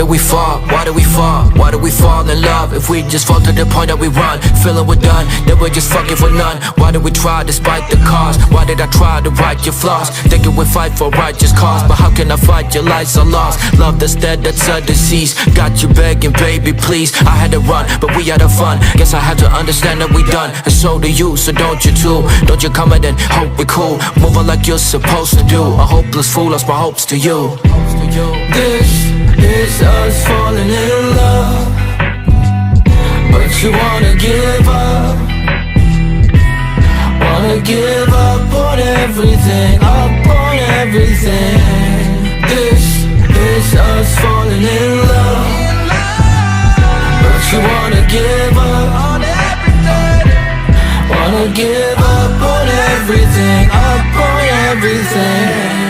we fall? Why do we fall? Why do we fall in love? If we just fall to the point that we run, feeling we're done, then we're just fucking for none. Why do we try despite the cost? Why did I try to right your flaws? Thinking we fight for righteous cause, but how can I fight? Your lives are lost. Love that's dead, that's a disease. Got you begging, baby, please. I had to run, but we had a fun. Guess I have to understand that we done, and so do you, so don't you too. Don't you come in and hope we cool. Moving like you're supposed to do. A hopeless fool lost my hopes to you. This is us falling in love, but you wanna give up. Wanna give up on everything, up on everything. This is us falling in love, but you wanna give up on everything. Wanna give up on everything, up on everything.